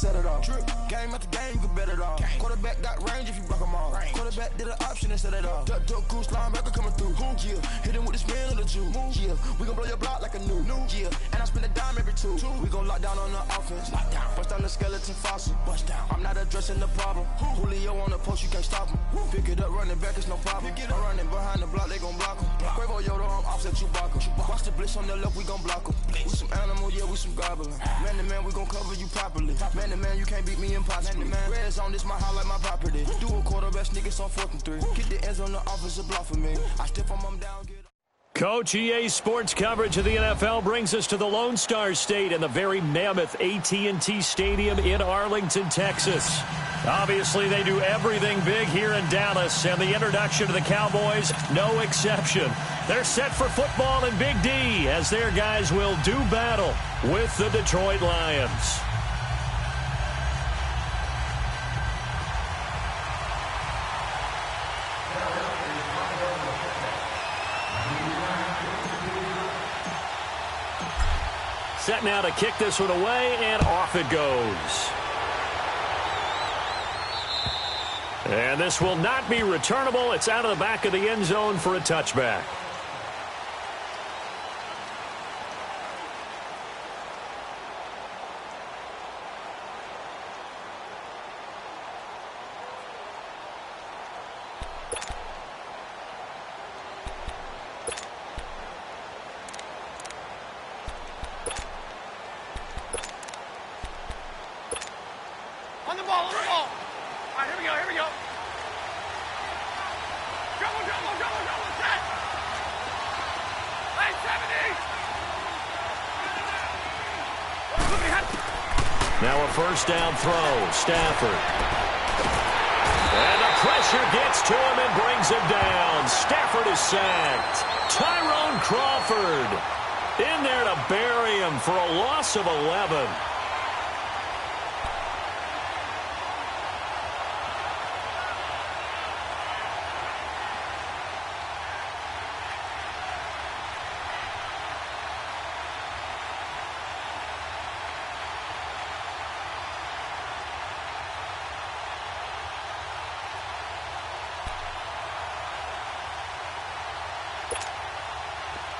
set it off. Trip. Game after game, you can bet it all. Quarterback got range if you block them all. Quarterback did an option instead of all. Duck goose linebacker coming through. Yeah, hit him with the spin of the Jew. Yeah, we gon' blow your block like a new. Yeah, and I spend a dime every two. We gon' lock down on the offense. Bust down the skeleton fossil. Bust down. I'm not addressing the problem. Julio on the post, you can't stop him. Pick it up, running back, it's no problem. I'm running behind the block, they gon' block him. Quavo Yoda, I'm offset Chewbacca. Watch the blitz on the left, we gon' block him. We some animal, yeah, we some goblin. Man to man, we gon' cover you properly. Man to man, you can't beat me impossibly. Red zone, this my highlight, my property. Do a quarterback sneakers on 4th and 3. Get the ends on the offensive block for me. I step on them down, get up. Coach, EA Sports coverage of the NFL brings us to the Lone Star State and the very mammoth AT&T Stadium in Arlington, Texas. Obviously, they do everything big here in Dallas, and the introduction to the Cowboys, no exception. They're set for football in Big D as their guys will do battle with the Detroit Lions. Set now to kick this one away, and off it goes. And this will not be returnable. It's out of the back of the end zone for a touchback. On the ball, on the ball. All right, here we go, here we go. Double, set. Hey, 70. Now a first down throw, Stafford. And the pressure gets to him and brings him down. Stafford is sacked. Tyrone Crawford in there to bury him for a loss of 11.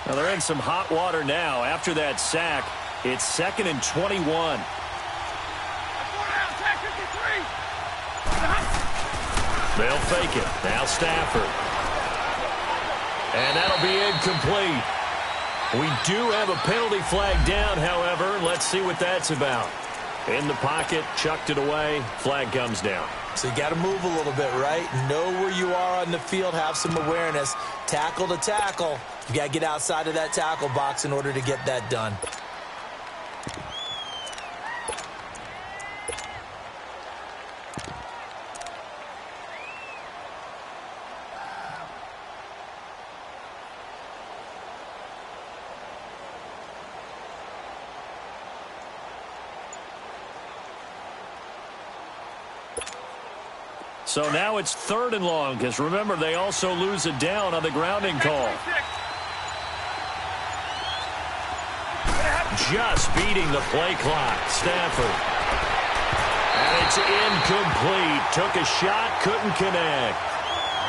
Now they're in some hot water now. After that sack, it's 2nd and 21. They'll fake it. Now Stafford. And that'll be incomplete. We do have a penalty flag down, however. Let's see what that's about. In the pocket, chucked it away. Flag comes down. So you got to move a little bit, right? Know where you are on the field. Have some awareness. Tackle to tackle. You got to get outside of that tackle box in order to get that done. So now it's 3rd and long, because remember, they also lose it down on the grounding call. Just beating the play clock. Stafford. And it's incomplete. Took a shot, couldn't connect.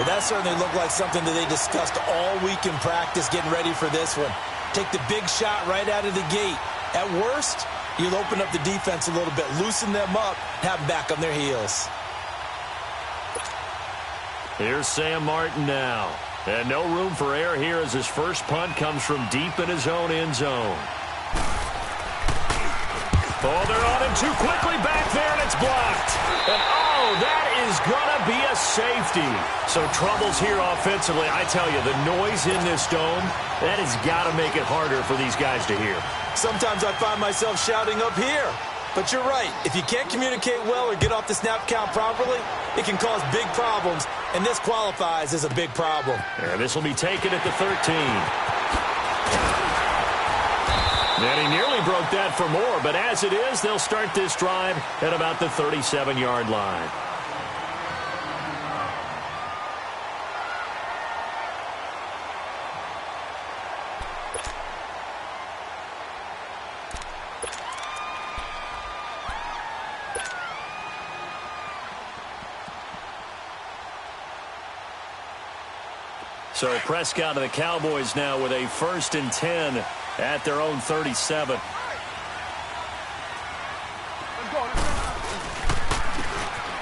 Well, that certainly looked like something that they discussed all week in practice getting ready for this one. Take the big shot right out of the gate. At worst, you'll open up the defense a little bit, loosen them up, have them back on their heels. Here's Sam Martin now. And no room for error here as his first punt comes from deep in his own end zone. Oh, they're on him too quickly back there, and it's blocked. And, oh, that is going to be a safety. So troubles here offensively. I tell you, the noise in this dome, that has got to make it harder for these guys to hear. Sometimes I find myself shouting up here. But you're right. If you can't communicate well or get off the snap count properly, it can cause big problems, and this qualifies as a big problem. And this will be taken at the 13. And he nearly broke that for more, but as it is, they'll start this drive at about the 37-yard line. So Prescott and the Cowboys now with a 1st and 10 at their own 37.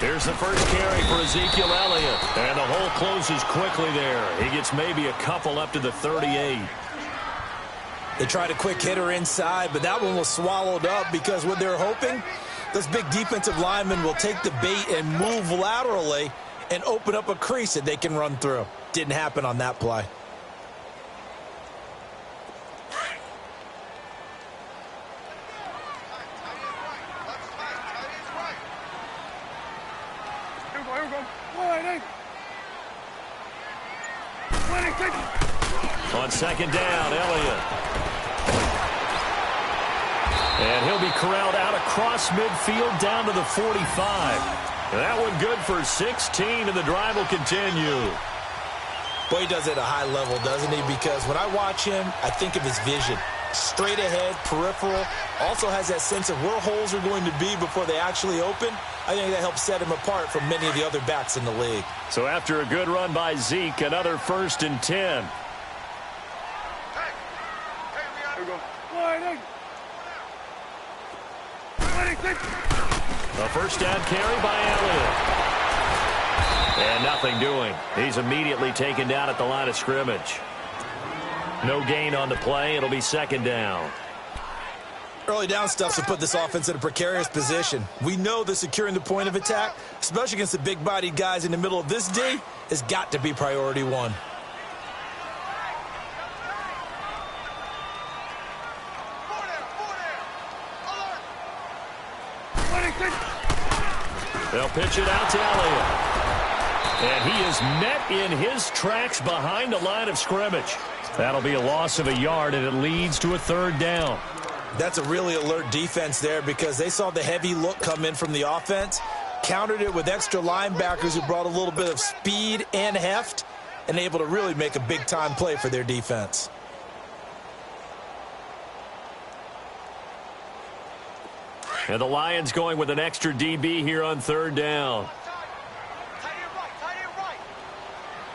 Here's the first carry for Ezekiel Elliott. And the hole closes quickly there. He gets maybe a couple up to the 38. They tried a quick hitter inside, but that one was swallowed up because what they're hoping, those big defensive linemen will take the bait and move laterally and open up a crease that they can run through. Didn't happen on that play. On 2nd down, Elliott. And he'll be corralled out across midfield down to the 45. That one good for 16, and the drive will continue. Boy, he does it at a high level, doesn't he? Because when I watch him, I think of his vision. Straight ahead, peripheral. Also has that sense of where holes are going to be before they actually open. I think that helps set him apart from many of the other backs in the league. So after a good run by Zeke, another 1st and 10. A first down carry by Elliott. And nothing doing. He's immediately taken down at the line of scrimmage. No gain on the play. It'll be 2nd down. Early down stuff to put this offense in a precarious position. We know that securing the point of attack, especially against the big-bodied guys in the middle of this D, has got to be priority one. They'll pitch it out to Elliott. And he is met in his tracks behind the line of scrimmage. That'll be a loss of a yard, and it leads to a 3rd down. That's a really alert defense there because they saw the heavy look come in from the offense, countered it with extra linebackers who brought a little bit of speed and heft, and able to really make a big-time play for their defense. And the Lions going with an extra DB here on 3rd down. Tight end right.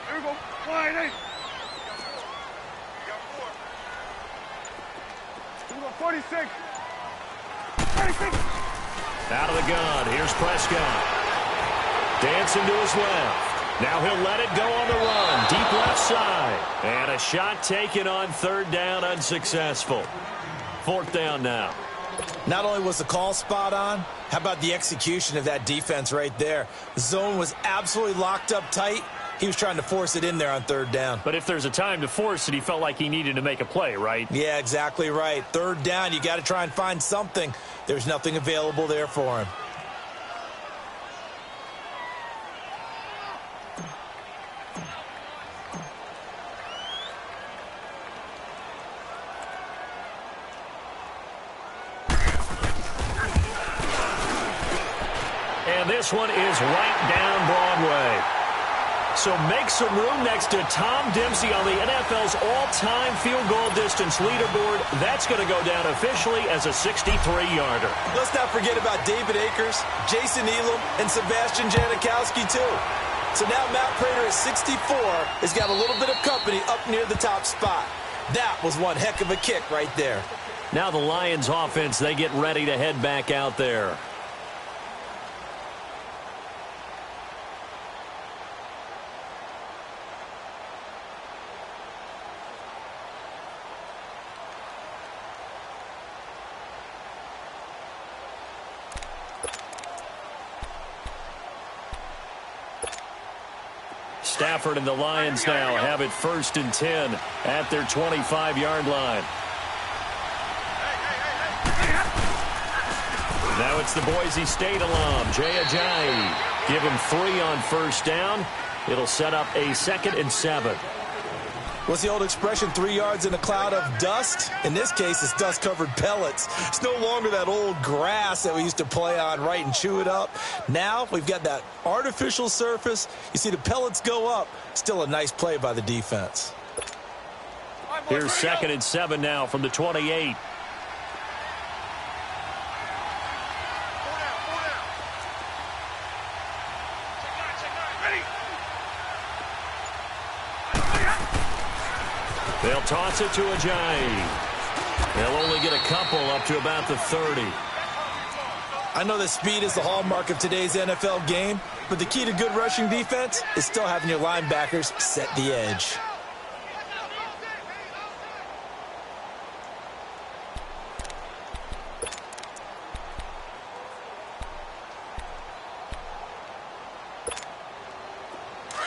Here we go. Wide eight. We got 46. 46. Out of the gun. Here's Prescott. Dancing to his left. Now he'll let it go on the run. Deep left side. And a shot taken on 3rd down, unsuccessful. 4th down now. Not only was the call spot on, how about the execution of that defense right there? The zone was absolutely locked up tight. He was trying to force it in there on 3rd down. But if there's a time to force it, he felt like he needed to make a play, right? Yeah, exactly right. 3rd down, you got to try and find something. There's nothing available there for him. And this one is right down Broadway. So make some room next to Tom Dempsey on the NFL's all-time field goal distance leaderboard. That's going to go down officially as a 63-yarder. Let's not forget about David Akers, Jason Elam, and Sebastian Janikowski, too. So now Matt Prater at 64 has got a little bit of company up near the top spot. That was one heck of a kick right there. Now the Lions offense, they get ready to head back out there. Stafford and the Lions now have it 1st and 10 at their 25-yard line. Now it's the Boise State alum, Jay Ajayi. Give him 3 on 1st down. It'll set up a 2nd and 7. What's the old expression, 3 yards in a cloud of dust? In this case, it's dust-covered pellets. It's no longer that old grass that we used to play on, right, and chew it up. Now we've got that artificial surface. You see the pellets go up. Still a nice play by the defense. Here's 2nd and 7 now from the 28. They'll toss it to Ajayi. They'll only get a couple up to about the 30. I know that speed is the hallmark of today's NFL game, but the key to good rushing defense is still having your linebackers set the edge.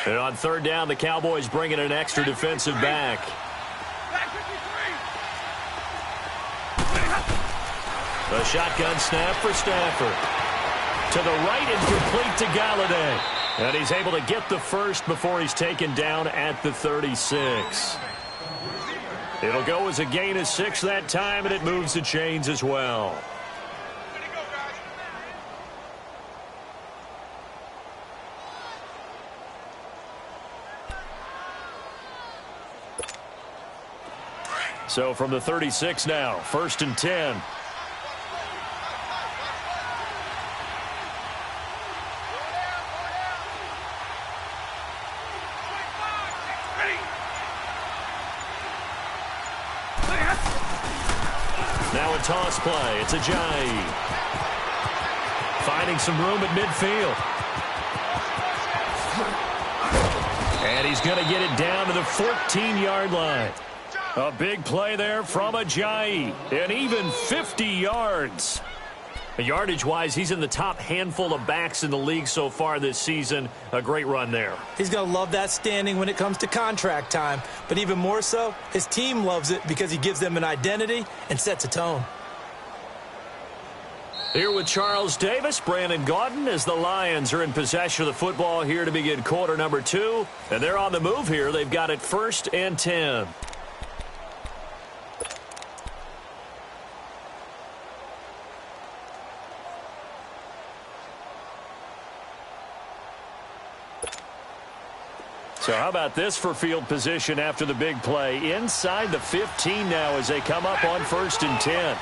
And on third down, the Cowboys bring in an extra defensive back. The shotgun snap for Stafford. To the right and complete to Galladay. And he's able to get the first before he's taken down at the 36. It'll go as a gain of 6 that time, and it moves the chains as well. So from the 36 now, 1st and 10. Now a toss play. It's Ajayi. Finding some room at midfield. And he's going to get it down to the 14-yard line. A big play there from Ajayi. And even 50 yards. Yardage-wise, he's in the top handful of backs in the league so far this season. A great run there. He's going to love that standing when it comes to contract time. But even more so, his team loves it because he gives them an identity and sets a tone. Here with Charles Davis, Brandon Gaudin, as the Lions are in possession of the football here to begin quarter number 2. And they're on the move here. They've got it 1st and 10. So how about this for field position after the big play? Inside the 15 now as they come up on 1st and 10.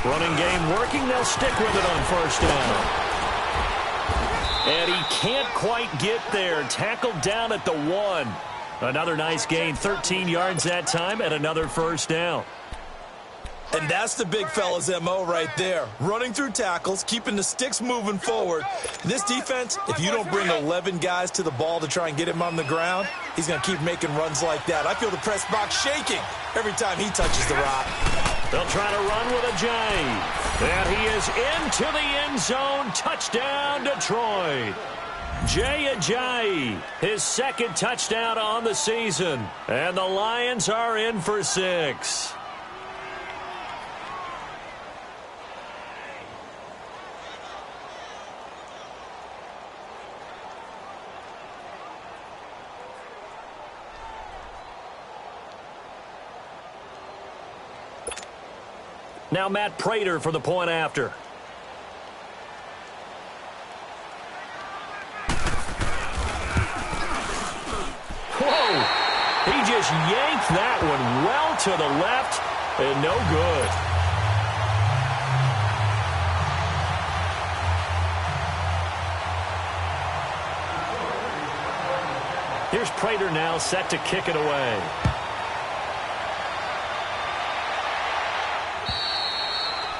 Running game working. They'll stick with it on 1st down. And he can't quite get there. Tackled down at the 1. Another nice gain. 13 yards that time and another 1st down. And that's the big fella's MO right there. Running through tackles, keeping the sticks moving forward. This defense, if you don't bring 11 guys to the ball to try and get him on the ground, he's going to keep making runs like that. I feel the press box shaking every time he touches the rock. They'll try to run with Ajayi. And he is into the end zone. Touchdown, Detroit. Jay Ajayi, his 2nd touchdown on the season. And the Lions are in for 6. Now Matt Prater for the point after. Whoa! He just yanked that one well to the left and no good. Here's Prater now set to kick it away.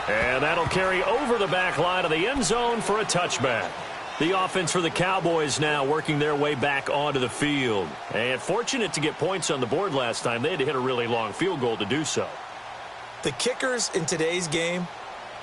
And that'll carry over the back line of the end zone for a touchback. The offense for the Cowboys now working their way back onto the field. And fortunate to get points on the board last time. They had to hit a really long field goal to do so. The kickers in today's game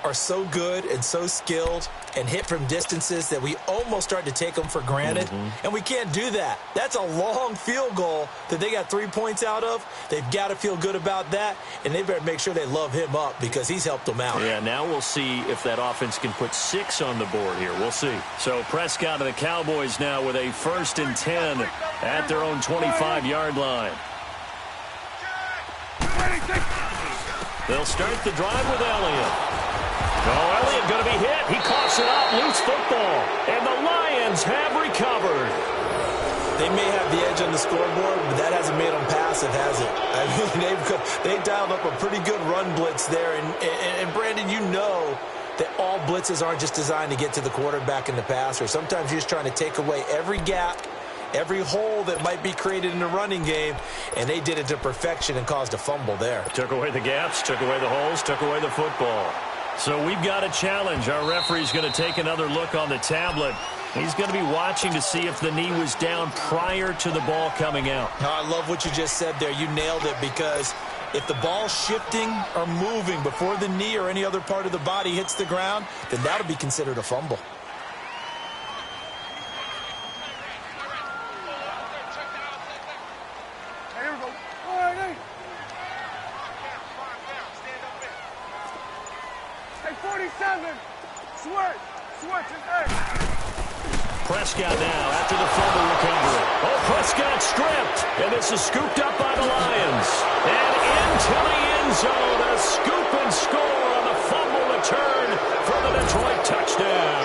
are so good and so skilled and hit from distances that we almost start to take them for granted. And we can't do that. That's a long field goal that they got 3 points out of. They've got to feel good about that, and they better make sure they love him up because he's helped them out. Yeah, now we'll see if that offense can put 6 on the board here. We'll see. So Prescott and the Cowboys now with a 1st and 10 at their own 25-yard line. They'll start the drive with Elliott. Oh, Elliott going to be hit. He coughs it up. Loose football. And the Lions have recovered. They may have the edge on the scoreboard, but that hasn't made them passive, has it? I mean, they dialed up a pretty good run blitz there. And Brandon, you know that all blitzes aren't just designed to get to the quarterback and the passer. Sometimes you're just trying to take away every gap, every hole that might be created in the running game, and they did it to perfection and caused a fumble there. Took away the gaps, took away the holes, took away the football. So we've got a challenge. Our referee's going to take another look on the tablet. He's going to be watching to see if the knee was down prior to the ball coming out. Now, I love what you just said there. You nailed it, because if the ball's shifting or moving before the knee or any other part of the body hits the ground, then that'll be considered a fumble. Here we go. All right, hey. Hey, 47. Switch, hey. Prescott now after the fumble recovery. Oh, Prescott stripped, and this is scooped up by the Lions. And into the end zone, a scoop and score on the fumble return for the Detroit touchdown.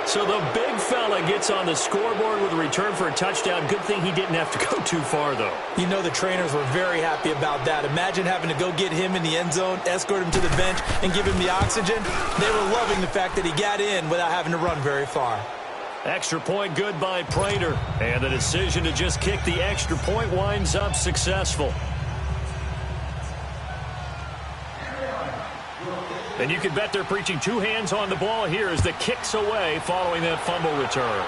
So the big fella gets on the scoreboard with a return for a touchdown. Good thing he didn't have to go too far, though. You know the trainers were very happy about that. Imagine having to go get him in the end zone, escort him to the bench, and give him the oxygen. They were loving the fact that he got in without having to run very far. Extra point good by Prater. And the decision to just kick the extra point winds up successful. And you can bet they're preaching two hands on the ball here as the kick's away following that fumble return.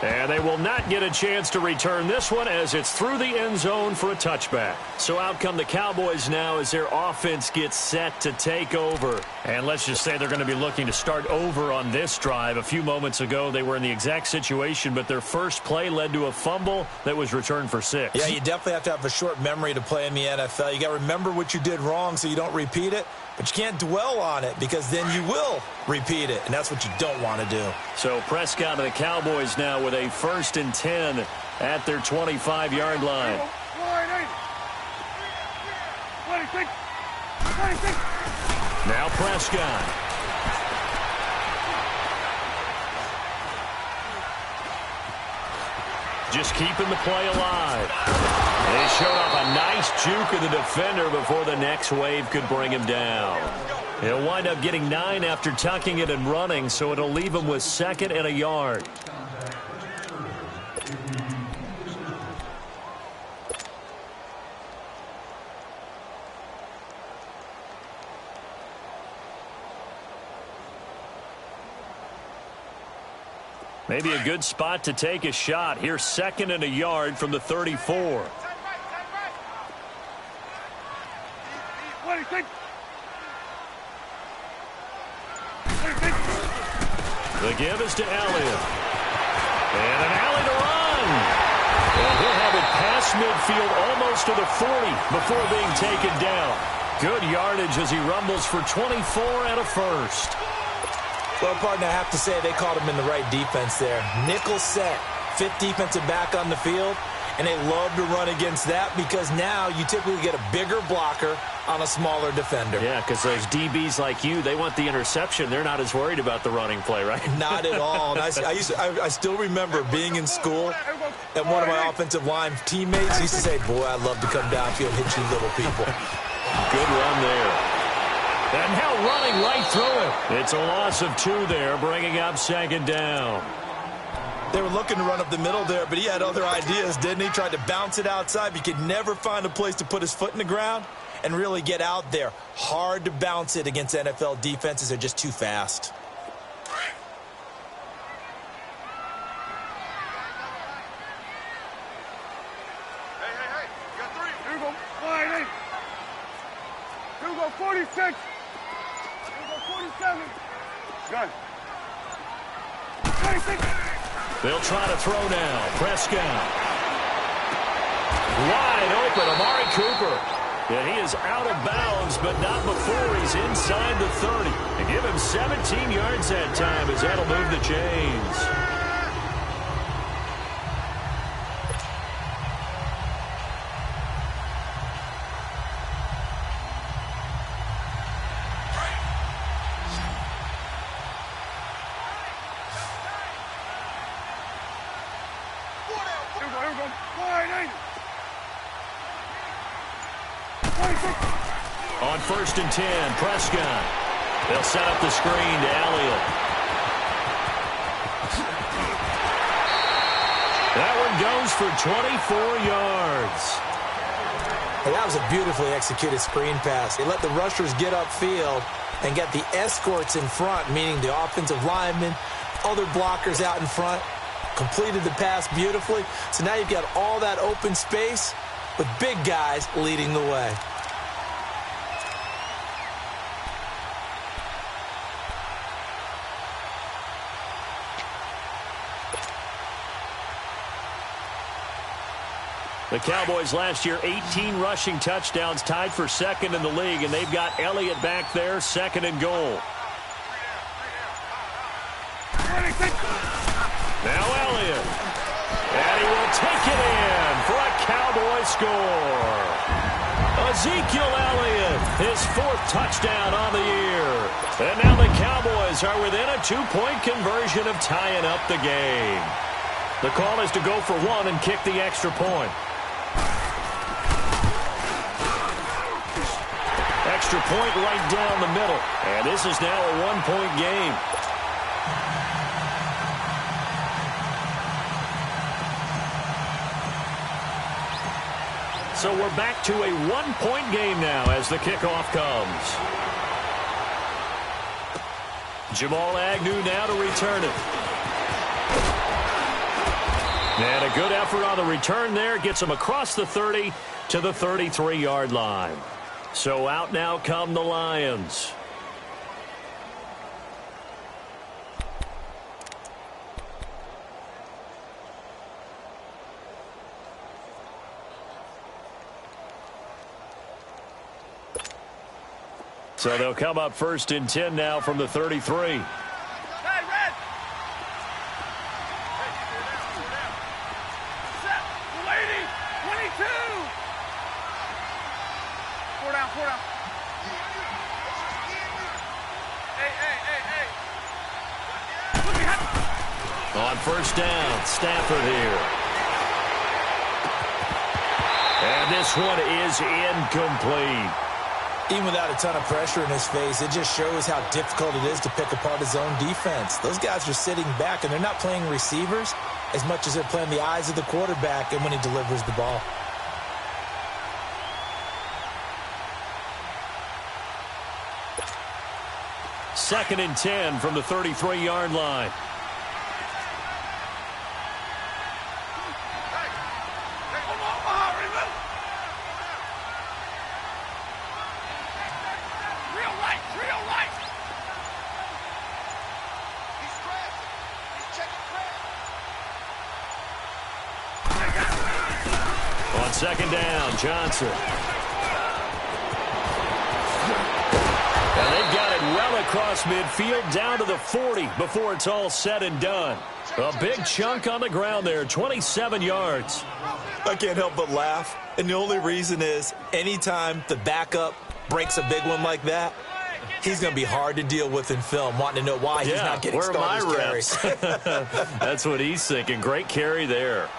And they will not get a chance to return this one as it's through the end zone for a touchback. So out come the Cowboys now as their offense gets set to take over. And let's just say they're going to be looking to start over on this drive. A few moments ago, they were in the exact situation, but their first play led to a fumble that was returned for 6. Yeah, you definitely have to have a short memory to play in the NFL. You got to remember what you did wrong so you don't repeat it. But you can't dwell on it, because then you will repeat it, and that's what you don't want to do. So Prescott and the Cowboys now with a 1st and 10 at their 25-yard line. 26. Now Prescott. Just keeping the play alive. They showed off a nice juke of the defender before the next wave could bring him down. He'll wind up getting 9 after tucking it and running, so it'll leave him with 2nd and a yard. Maybe a good spot to take a shot. Here's 2nd and a yard from the 34. The give is to Elliott. And an alley to run. And he'll have it past midfield almost to the 40 before being taken down. Good yardage as he rumbles for 24 and a 1st. Well, partner, I have to say they called him in the right defense there. Nickel set, 5th defensive back on the field, and they love to run against that because now you typically get a bigger blocker on a smaller defender. Yeah, because those DBs like you, they want the interception. They're not as worried about the running play, right? Not at all. And I still remember being in school, and one of my offensive line teammates used to say, boy, I'd love to come downfield and hit you little people. Good run there. And now running right through it. It's a loss of 2 there, bringing up 2nd down. They were looking to run up the middle there, but he had other ideas, didn't he? Tried to bounce it outside, but he could never find a place to put his foot in the ground and really get out there. Hard to bounce it against NFL defenses. They're just too fast. Hey, you got 3. Here we go. 5, 8. Here we go, 46. Here we go, 47. Good. 26. They'll try to throw now. Prescott. Wide open, Amari Cooper. Yeah, he is out of bounds, but not before he's inside the 30. And give him 17 yards that time as that'll move the chains. On 1st and 10, Prescott. They'll set up the screen to Elliott. That one goes for 24 yards. Hey, that was a beautifully executed screen pass. They let the rushers get upfield and get the escorts in front, meaning the offensive linemen, other blockers out in front, completed the pass beautifully. So now you've got all that open space with big guys leading the way. The Cowboys last year, 18 rushing touchdowns, tied for second in the league, and they've got Elliott back there, second and goal. Now Elliott. And he will take it in for a Cowboy score. Ezekiel Elliott, his 4th touchdown on the year. And now the Cowboys are within a 2-point conversion of tying up the game. The call is to go for 1 and kick the extra point. Extra point right down the middle. And this is now a 1-point game. So we're back to a 1-point game now as the kickoff comes. Jamal Agnew now to return it. And a good effort on the return there. Gets him across the 30 to the 33-yard line. So out now come the Lions. So they'll come up 1st and 10 now from the 33. On 1st down, Stafford here. And this one is incomplete. Even without a ton of pressure in his face, it just shows how difficult it is to pick apart his own defense. Those guys are sitting back, and they're not playing receivers as much as they're playing the eyes of the quarterback and when he delivers the ball. Second and 10 from the 33-yard line. On 2nd down, Johnson. And they've got it well across midfield, down to the 40 before it's all said and done. A big chunk on the ground there, 27 yards. I can't help but laugh, and the only reason is anytime the backup breaks a big one like that, he's going to be hard to deal with in film, wanting to know why he's not getting started carries. That's what he's thinking. Great carry there.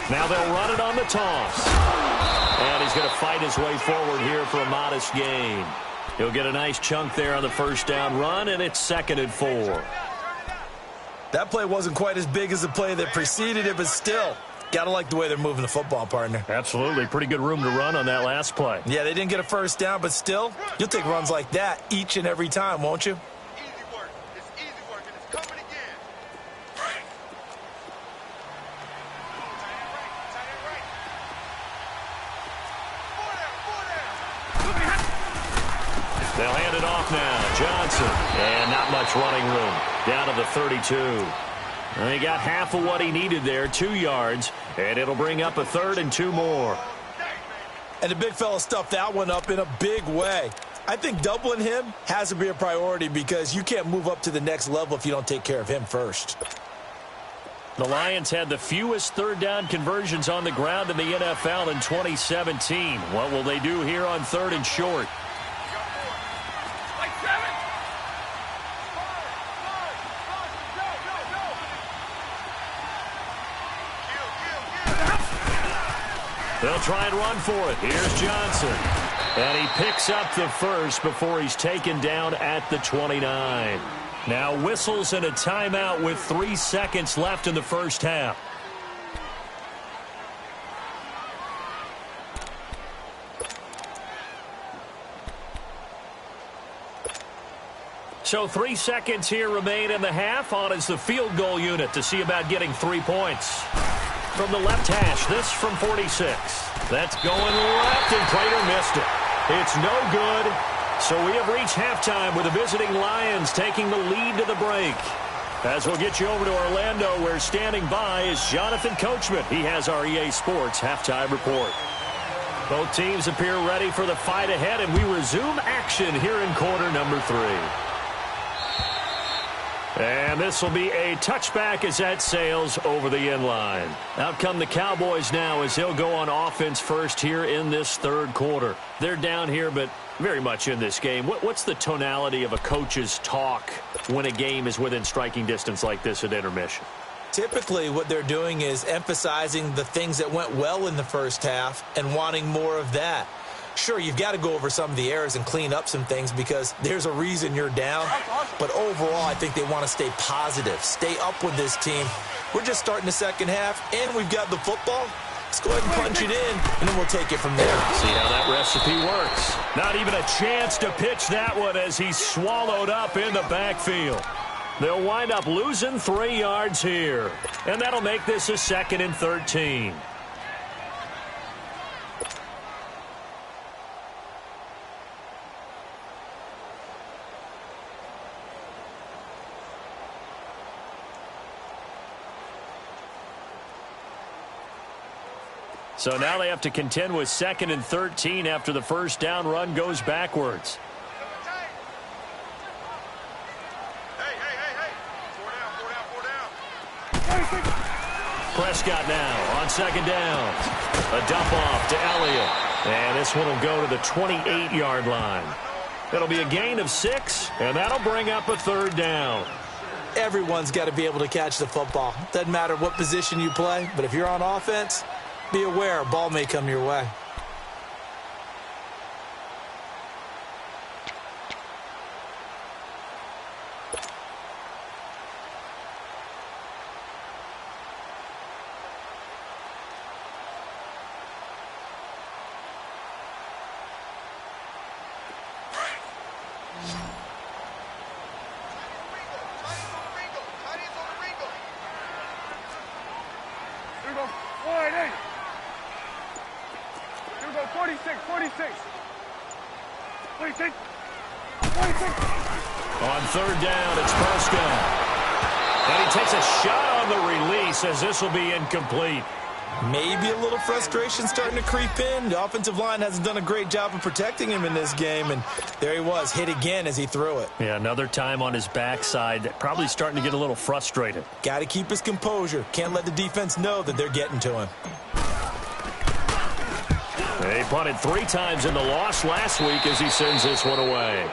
Now they'll run it on the toss. And he's going to fight his way forward here for a modest gain. He'll get a nice chunk there on the 1st down run, and it's 2nd and 4. That play wasn't quite as big as the play that preceded it, but still, got to like the way they're moving the football, partner. Absolutely. Pretty good room to run on that last play. Yeah, they didn't get a 1st down, but still, you'll take runs like that each and every time, won't you? They'll hand it off now. Johnson. And not much running room. Down to the 32. And he got half of what he needed there, 2 yards. And it'll bring up a 3rd and 2 more. And the big fella stuffed that one up in a big way. I think doubling him has to be a priority because you can't move up to the next level if you don't take care of him first. The Lions had the fewest third down conversions on the ground in the NFL in 2017. What will they do here on 3rd and short? They'll try and run for it. Here's Johnson. And he picks up the first before he's taken down at the 29. Now whistles and a timeout with 3 seconds left in the first half. So 3 seconds here remain in the half. On is the field goal unit to see about getting 3 points. From the left hash, this from 46. That's going left, and Prater missed it. It's no good. So we have reached halftime with the visiting Lions taking the lead to the break. As we'll get you over to Orlando, where standing by is Jonathan Coachman. He has our EA Sports halftime report. Both teams appear ready for the fight ahead, and we resume action here in quarter number 3. And this will be a touchback as that sails over the end line. Out come the Cowboys now as they'll go on offense first here in this third quarter. They're down here, but very much in this game. What's the tonality of a coach's talk when a game is within striking distance like this at intermission? Typically, what they're doing is emphasizing the things that went well in the first half and wanting more of that. Sure, you've got to go over some of the errors and clean up some things because there's a reason you're down. But overall, I think they want to stay positive, stay up with this team. We're just starting the second half, and we've got the football. Let's go ahead and punch it in, and then we'll take it from there. See how that recipe works. Not even a chance to pitch that one as he's swallowed up in the backfield. They'll wind up losing 3 yards here, and that'll make this a 2nd and 13. So now they have to contend with 2nd and 13 after the first down run goes backwards. Prescott now on 2nd down. A dump off to Elliott. And this one will go to the 28-yard line. It'll be a gain of 6, and that'll bring up a 3rd down. Everyone's got to be able to catch the football. Doesn't matter what position you play, but if you're on offense, be aware a ball may come your way. Here we go. 1-8. 46. 46. On 3rd down, it's Prescott. And he takes a shot on the release as this will be incomplete. Maybe a little frustration starting to creep in. The offensive line hasn't done a great job of protecting him in this game, and there he was, hit again as he threw it. Yeah, another time on his backside, probably starting to get a little frustrated. Got to keep his composure. Can't let the defense know that they're getting to him. They punted 3 times in the loss last week as he sends this one away.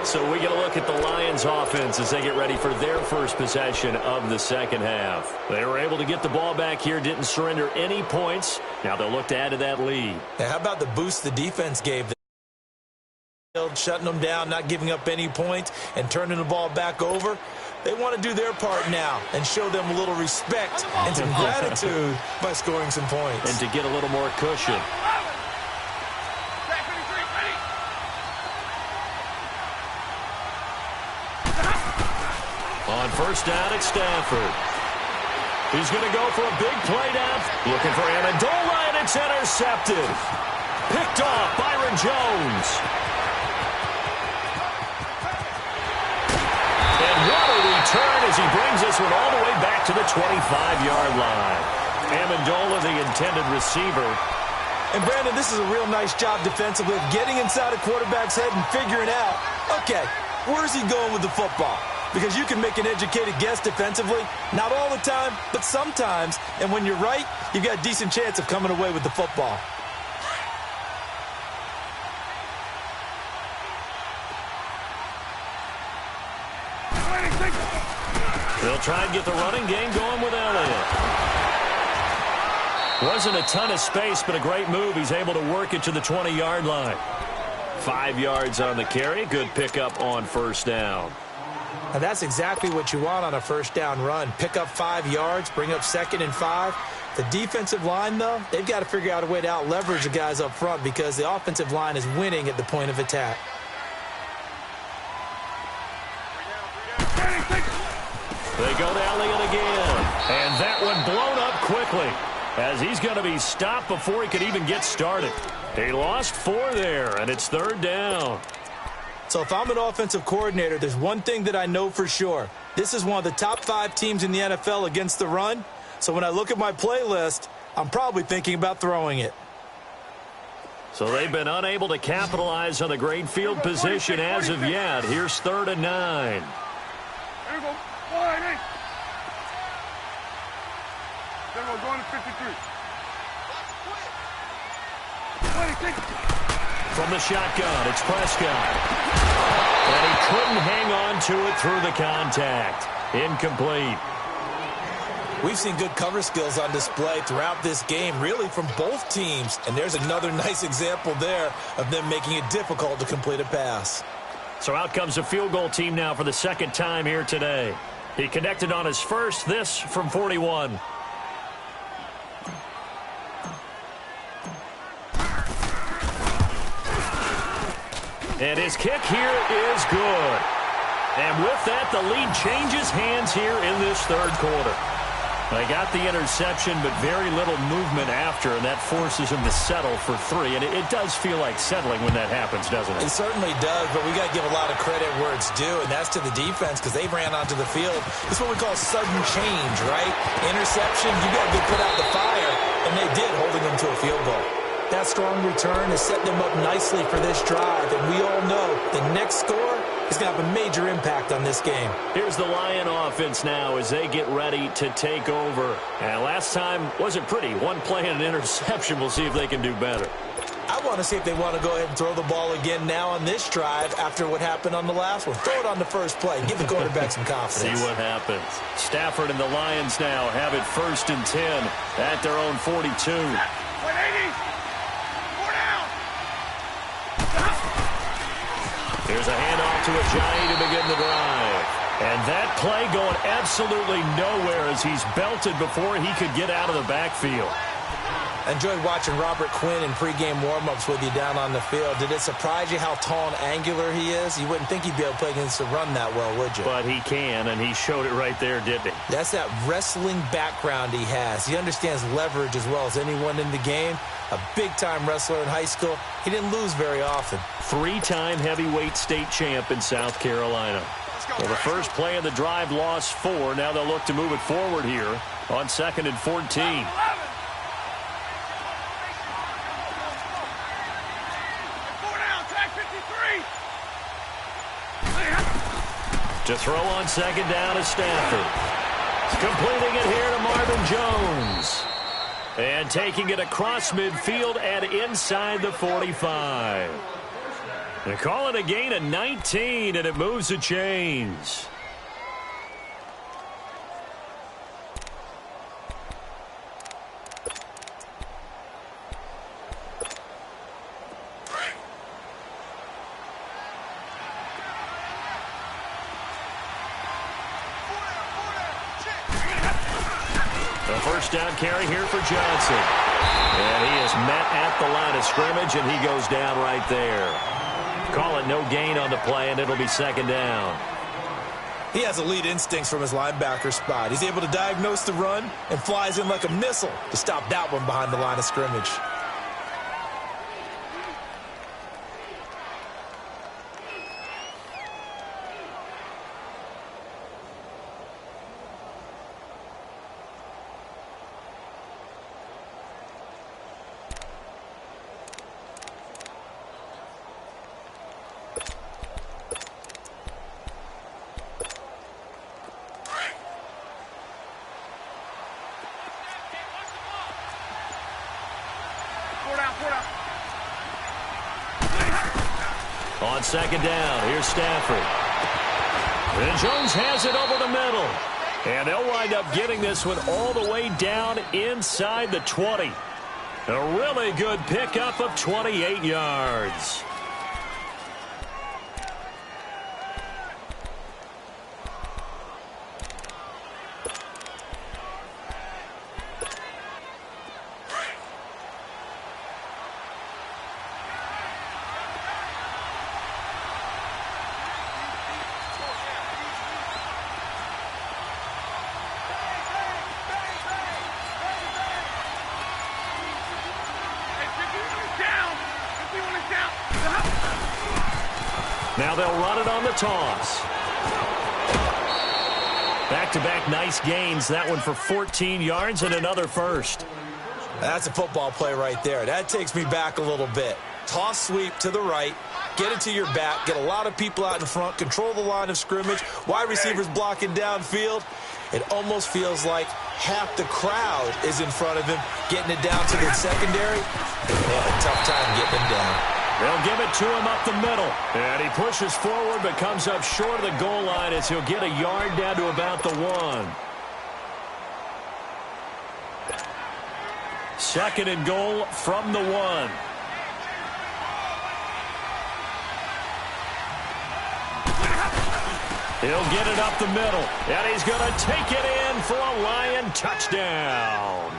So we get a look at the Lions offense as they get ready for their first possession of the second half. They were able to get the ball back here, didn't surrender any points. Now they'll look to add to that lead. Now, how about the boost the defense gave them? Shutting them down, not giving up any points, and turning the ball back over. They want to do their part now and show them a little respect and some gratitude by scoring some points. And to get a little more cushion. On first down, it's Stafford. He's going to go for a big play down. Looking for Amendola, and it's intercepted. Picked off Byron Jones. And what a return as he brings this one all the way back to the 25-yard line. Amendola, the intended receiver. And, Brandon, this is a real nice job defensively of getting inside a quarterback's head and figuring out, okay, where's he going with the football? because you can make an educated guess defensively. Not all the time, but sometimes. And when you're right, you've got a decent chance of coming away with the football. They'll try and get the running game going with Elliott. Wasn't a ton of space, but a great move. He's able to work it to the 20-yard line. 5 yards on the carry. Good pickup on first down. And that's exactly what you want on a first down run. Pick up 5 yards, bring up 2nd and 5. The defensive line, though, they've got to figure out a way to out-leverage the guys up front because the offensive line is winning at the point of attack. They go to Elliott again. And that one blown up quickly as he's going to be stopped before he could even get started. He lost 4 there, and it's 3rd down. So if I'm an offensive coordinator, there's one thing that I know for sure. This is one of the top 5 teams in the NFL against the run. So when I look at my playlist, I'm probably thinking about throwing it. So they've been unable to capitalize on the great field position as of yet. Here's 3rd and 9. Here we go. 4-8. Then we're going to 53. 26. From the shotgun, it's Prescott. And he couldn't hang on to it through the contact. Incomplete. We've seen good cover skills on display throughout this game, really from both teams. And there's another nice example there of them making it difficult to complete a pass. So out comes a field goal team now for the 2nd time here today. He connected on his first, this from 41. And his kick here is good. And with that, the lead changes hands here in this 3rd quarter. They got the interception, but very little movement after, and that forces him to settle for 3. And it does feel like settling when that happens, doesn't it? It certainly does, but we got to give a lot of credit where it's due, and that's to the defense because they ran onto the field. It's what we call sudden change, right? Interception, you got to put out the fire, and they did, holding them to a field goal. That strong return has set them up nicely for this drive, and we all know the next score is going to have a major impact on this game. Here's the Lion offense now as they get ready to take over. And last time wasn't pretty. One play and an interception. We'll see if they can do better. I want to see if they want to go ahead and throw the ball again now on this drive after what happened on the last one. Throw it on the first play. Give the quarterback some confidence. See what happens. Stafford and the Lions now have it 1st and 10 at their own 42. 180. Here's a handoff to Ajayi to begin the drive. And that play going absolutely nowhere as he's belted before he could get out of the backfield. Enjoyed watching Robert Quinn in pregame warm-ups with you down on the field. Did it surprise you how tall and angular he is? You wouldn't think he'd be able to play against the run that well, would you? But he can, and he showed it right there, didn't he? That's that wrestling background he has. He understands leverage as well as anyone in the game. A big-time wrestler in high school. He didn't lose very often. 3-time heavyweight state champ in South Carolina. Well, the first play of the drive lost 4. Now they'll look to move it forward here on 2nd and 14. To throw on 2nd down is Stafford. Completing it here to Marvin Jones. And taking it across midfield and inside the 45. They call it a gain of 19, and it moves the chains. First down carry here for Johnson. And he is met at the line of scrimmage, and he goes down right there. Call it no gain on the play, and it'll be 2nd down. He has elite instincts from his linebacker spot. He's able to diagnose the run and flies in like a missile to stop that one behind the line of scrimmage. on second down. Here's Stafford. And Jones has it over the middle. And they'll wind up getting this one all the way down inside the 20. A really good pickup of 28 yards. Now they'll run it on the toss. Back-to-back nice gains. That one for 14 yards and another first. That's a football play right there. That takes me back a little bit. Toss sweep to the right. Get it to your back. Get a lot of people out in front. Control the line of scrimmage. Wide receivers blocking downfield. It almost feels like half the crowd is in front of him, getting it down to the secondary. They have a tough time getting him down. They'll give it to him up the middle. And he pushes forward but comes up short of the goal line as he'll get a yard down to about the 1. Second and goal from the 1. He'll get it up the middle. And he's going to take it in for a Lion touchdown.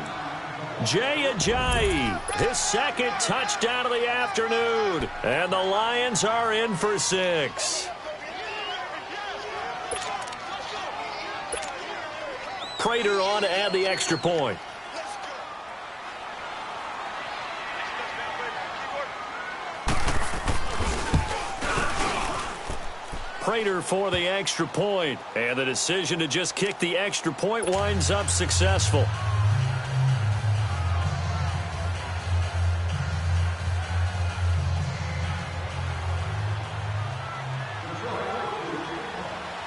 Jay Ajayi, his second touchdown of the afternoon. And the Lions are in for 6. Prater on to add the extra point. Prater for the extra point. And the decision to just kick the extra point winds up successful.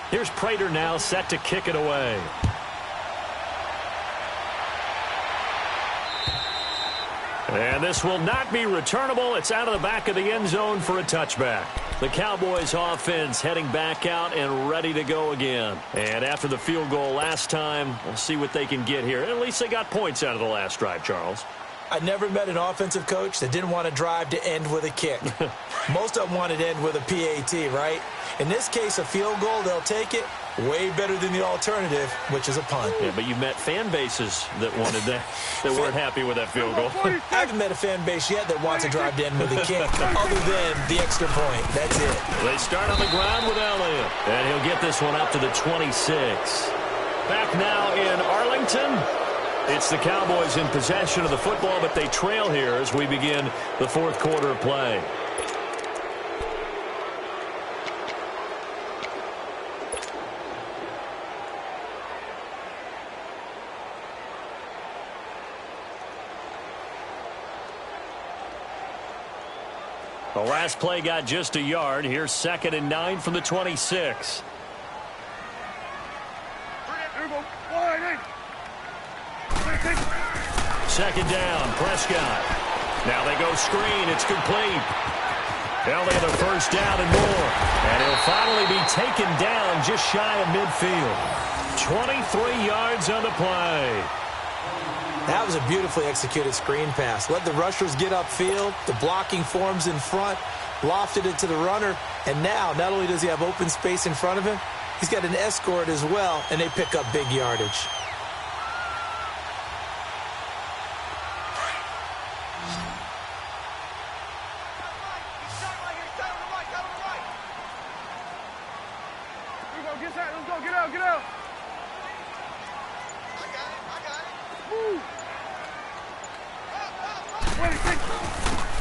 Here's Prater now set to kick it away. And this will not be returnable. It's out of the back of the end zone for a touchback. The Cowboys offense heading back out and ready to go again. And after the field goal last time, we'll see what they can get here. At least they got points out of the last drive, Charles. I never met an offensive coach that didn't want to drive to end with a kick. Most of them wanted to end with a PAT, right? In this case, a field goal, they'll take it. Way better than the alternative, which is a punt. Yeah, but you've met fan bases that wanted that, that weren't happy with that field goal. I haven't met a fan base yet that wants to drive to end with a kick, other than the extra point. That's it. They start on the ground with Elliott, and he'll get this one up to the 26. Back now in Arlington. It's the Cowboys in possession of the football, but they trail here as we begin the fourth quarter of play. The last play got just a yard. Here's 2nd and 9 from the 26. Second down, Prescott. Now they go screen. It's complete. Elliott a first down and more. And he'll finally be taken down just shy of midfield. 23 yards on the play. That was a beautifully executed screen pass. Let the rushers get upfield. The blocking forms in front. Lofted it to the runner. And now, not only does he have open space in front of him, he's got an escort as well, and they pick up big yardage.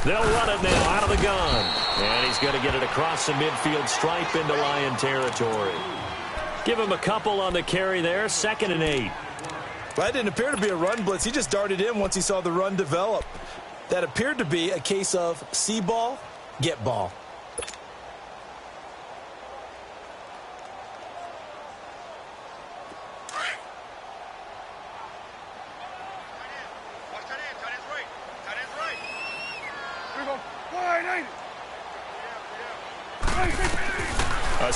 They'll run it now out of the gun. And he's going to get it across the midfield stripe into Lion territory. Give him a couple on the carry there. 2nd and 8. Well, that didn't appear to be a run blitz. He just darted in once he saw the run develop. That appeared to be a case of see ball, get ball.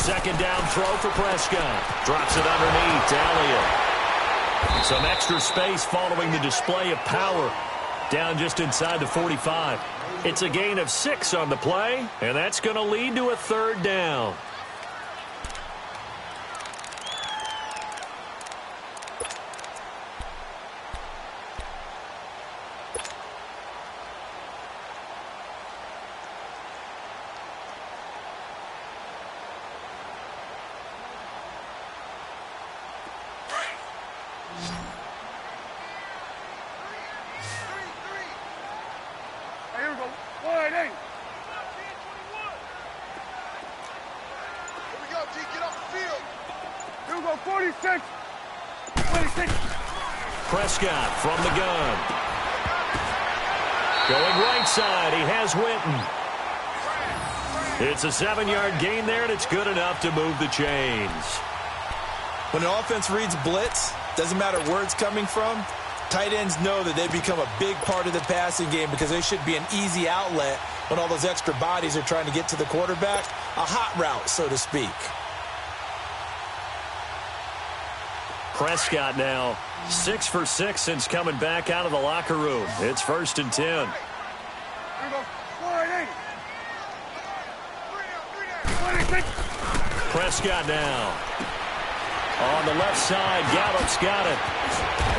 second down throw for Prescott. Drops it underneath to Elliott. Some extra space following the display of power. Down just inside the 45. It's a gain of 6 on the play, and that's going to lead to a third down. Here we go. Wide eight. Here we go, G. Get off the field. Here we go. 46. 26. Prescott from the gun. Going right side. He has Winton. It's a 7-yard gain there, and it's good enough to move the chains. When an offense reads blitz, doesn't matter where it's coming from, tight ends know that they become a big part of the passing game because they should be an easy outlet when all those extra bodies are trying to get to the quarterback. A hot route, so to speak. Prescott now 6 for 6 since coming back out of the locker room. It's 1st and 10. Here we go. Wide eight. 26. Prescott now. On the left side, Gallup's got it.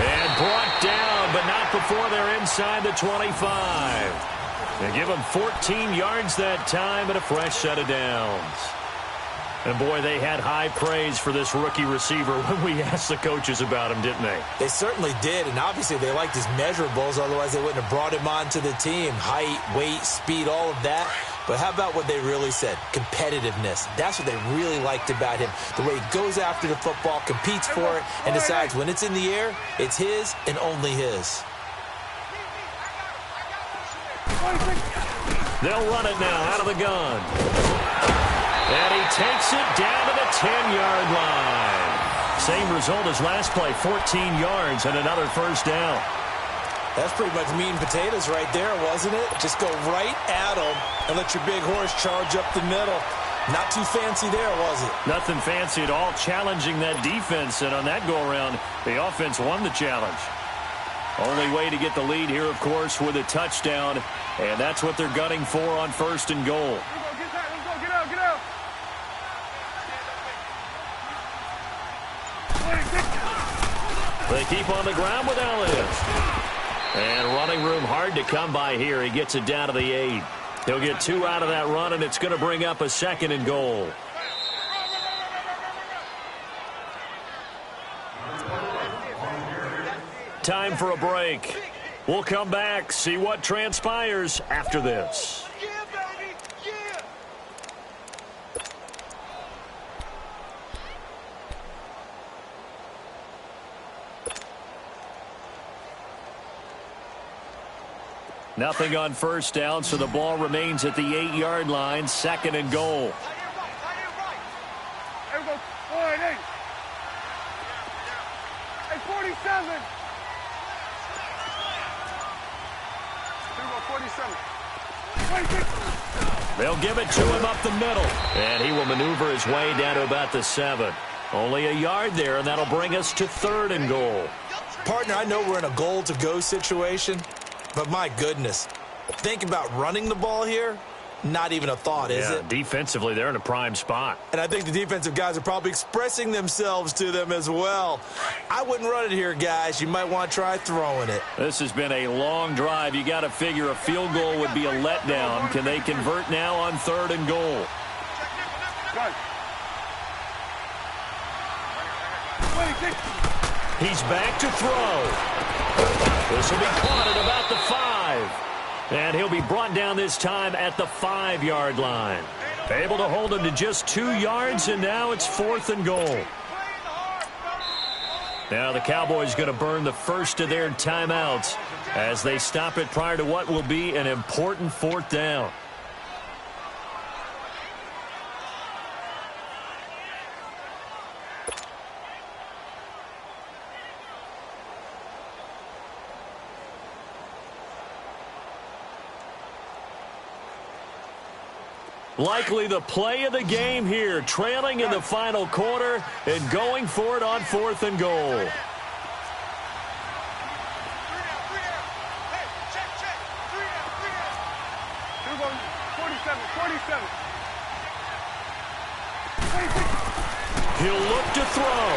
And brought down, but not before they're inside the 25. They give him 14 yards that time and a fresh set of downs. And, boy, they had high praise for this rookie receiver when we asked the coaches about him, didn't they? They certainly did, and obviously they liked his measurables, otherwise they wouldn't have brought him onto the team. Height, weight, speed, all of that. But how about what they really said? Competitiveness. That's what they really liked about him. The way he goes after the football, competes for it, and decides when it's in the air, it's his and only his. They'll run it now out of the gun. And he takes it down to the 10-yard line. Same result as last play, 14 yards and another first down. That's pretty much meat and potatoes right there, wasn't it? Just go right at him and let your big horse charge up the middle. Not too fancy there, was it? Nothing fancy at all, challenging that defense. And on that go-around, the offense won the challenge. Only way to get the lead here, of course, with a touchdown. And that's what they're gunning for on 1st and goal. Get out, get out. They keep on the ground with Elliott. And running room hard to come by here. He gets it down to the 8. He'll get 2 out of that run, and it's going to bring up a 2nd and goal. Time for a break. We'll come back, see what transpires after this. Nothing on first down, so the ball remains at the 8-yard line. 2nd and goal. There we go. Wide eight. Hey, 47. Here we go, 47. 26. They'll give it to him up the middle. And he will maneuver his way down to about the 7. Only a yard there, and that'll bring us to 3rd and goal. Partner, I know we're in a goal-to-go situation, but my goodness, think about running the ball here. Not even a thought, is it? Defensively, they're in a prime spot. And I think the defensive guys are probably expressing themselves to them as well. I wouldn't run it here, guys. You might want to try throwing it. This has been a long drive. You got to figure a field goal would be a letdown. Can they convert now on 3rd and goal? He's back to throw. This will be caught at about the 5. And he'll be brought down this time at the 5-yard line. Able to hold him to just 2 yards, and now it's 4th and goal. Now the Cowboys going to burn the first of their timeouts as they stop it prior to what will be an important 4th down. Likely the play of the game here, trailing in the final quarter and going for it on 4th and goal. Hugo, 47, 47. He'll look to throw.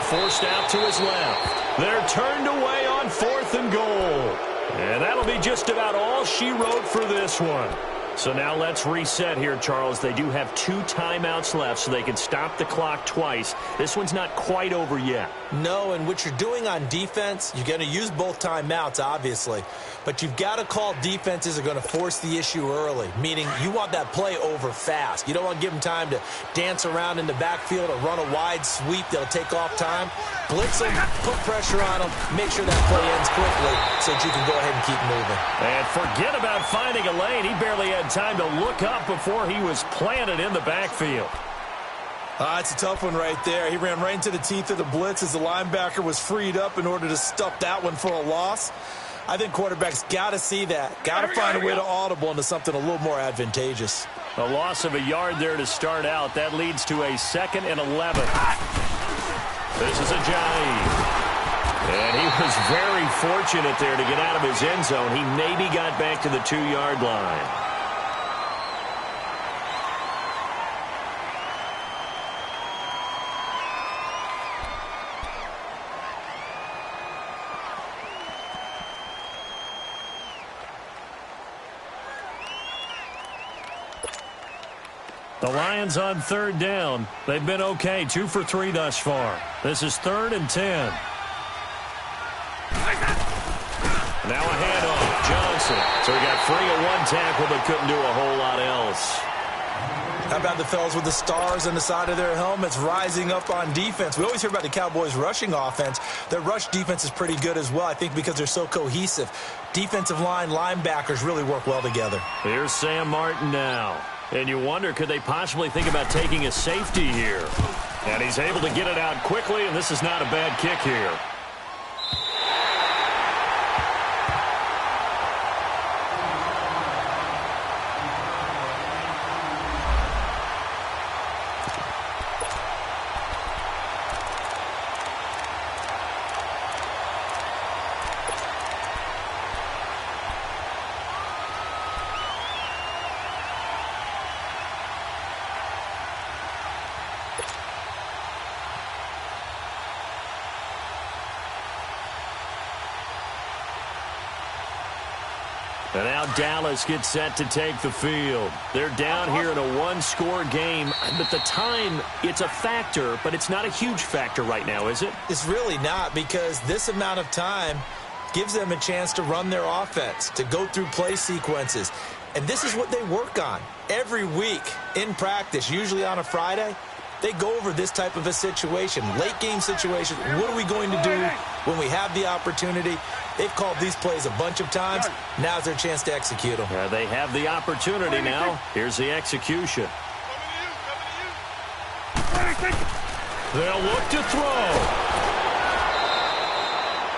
Forced out to his left. They're turned away on 4th and goal. And that'll be just about all she wrote for this one. So now let's reset here, Charles. They do have 2 timeouts left, so they can stop the clock twice. This one's not quite over yet. No, and what you're doing on defense, you're going to use both timeouts, obviously. But you've got to call defenses are going to force the issue early, meaning you want that play over fast. You don't want to give them time to dance around in the backfield or run a wide sweep that'll take off time. Blitz them, put pressure on them, make sure that play ends quickly so that you can go ahead and keep moving. And forget about finding a lane. He barely had time to look up before he was planted in the backfield. It's a tough one right there. He ran right into the teeth of the blitz as the linebacker was freed up in order to stuff that one for a loss. I think quarterbacks got to see that. Got to find a way to audible into something a little more advantageous. A loss of a yard there to start out. That leads to a 2nd and 11. This is Ajayi. And he was very fortunate there to get out of his end zone. He maybe got back to the 2-yard line. The Lions on 3rd down. They've been okay, 2 for 3 thus far. This is 3rd and 10. Now a handoff, Johnson. So he got free of 1 tackle but couldn't do a whole lot else. How about the fellas with the stars on the side of their helmets rising up on defense? We always hear about the Cowboys' rushing offense. Their rush defense is pretty good as well, I think, because they're so cohesive. Defensive line, linebackers really work well together. Here's Sam Martin now. And you wonder, could they possibly think about taking a safety here? And he's able to get it out quickly, and this is not a bad kick here. And now Dallas gets set to take the field. They're down here in a 1-score game. But the time, it's a factor, but it's not a huge factor right now, is it? It's really not, because this amount of time gives them a chance to run their offense, to go through play sequences. And this is what they work on every week in practice, usually on a Friday. They go over this type of a situation, late game situation. What are we going to do when we have the opportunity? They've called these plays a bunch of times. Now's their chance to execute them. Yeah, they have the opportunity now. Here's the execution. They'll look to throw.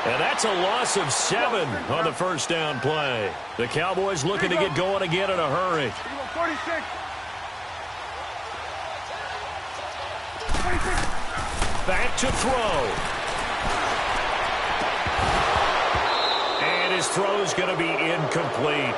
And that's a loss of 7 on the first down play. The Cowboys looking to get going again in a hurry. 46. Back to throw. And his throw is going to be incomplete.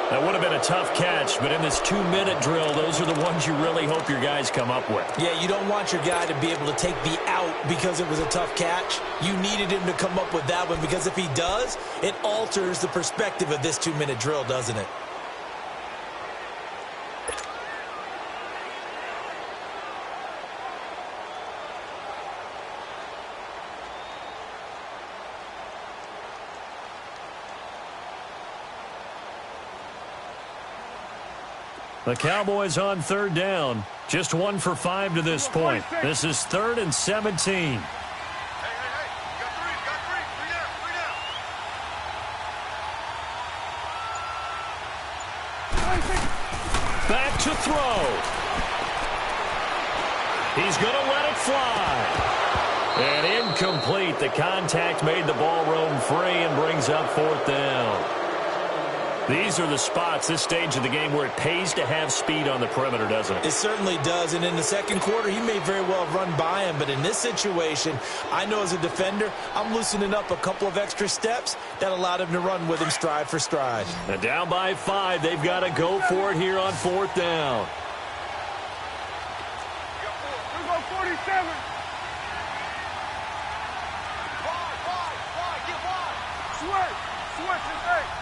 That would have been a tough catch, but in this 2-minute drill, those are the ones you really hope your guys come up with. Yeah, you don't want your guy to be able to take the out because it was a tough catch. You needed him to come up with that one, because if he does, it alters the perspective of this 2-minute drill, doesn't it? The Cowboys on 3rd down. Just 1 for 5 to this point. This is 3rd and 17. Back to throw. He's going to let it fly. And incomplete. The contact made the ball roam free and brings up 4th down. These are the spots, this stage of the game, where it pays to have speed on the perimeter, doesn't it? It certainly does, and in the second quarter, he may very well run by him, but in this situation, I know as a defender, I'm loosening up a couple of extra steps that allowed him to run with him stride for stride. And down by 5, they've got to go for it here on 4th down. You go 47. Switch is 8.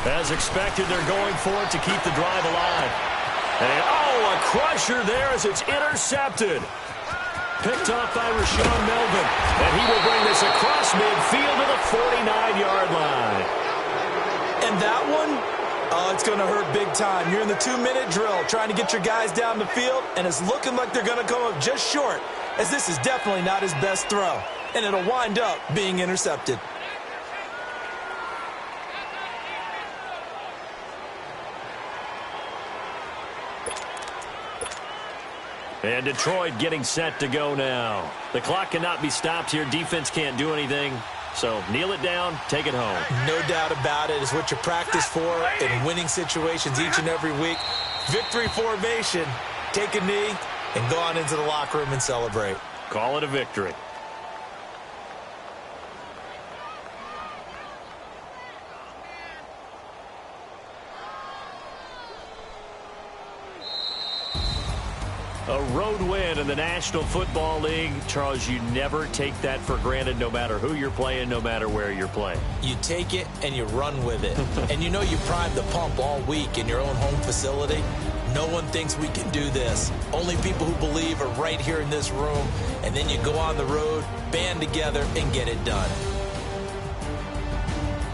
As expected, they're going for it to keep the drive alive. And, oh, a crusher there as it's intercepted. Picked off by Rashawn Melvin. And he will bring this across midfield to the 49-yard line. And that one, oh, it's going to hurt big time. You're in the 2-minute drill trying to get your guys down the field, and it's looking like they're going to come up just short, as this is definitely not his best throw. And it'll wind up being intercepted. And Detroit getting set to go now. The clock cannot be stopped here. Defense can't do anything. So kneel it down, take it home. No doubt about it. It's what you practice for in winning situations each and every week. Victory formation. Take a knee and go on into the locker room and celebrate. Call it a victory. A road win in the National Football League. Charles, you never take that for granted, no matter who you're playing, no matter where you're playing. You take it and you run with it. And you know you primed the pump all week in your own home facility. No one thinks we can do this. Only people who believe are right here in this room. And then you go on the road, band together, and get it done.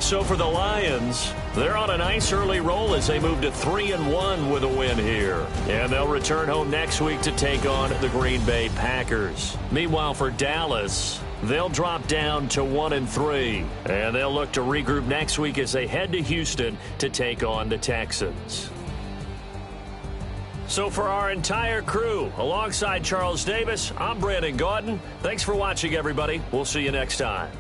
So for the Lions, they're on a nice early roll as they move to 3-1 with a win here. And they'll return home next week to take on the Green Bay Packers. Meanwhile, for Dallas, they'll drop down to 1-3. And they'll look to regroup next week as they head to Houston to take on the Texans. So for our entire crew, alongside Charles Davis, I'm Brandon Gaudin. Thanks for watching, everybody. We'll see you next time.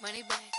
Money back.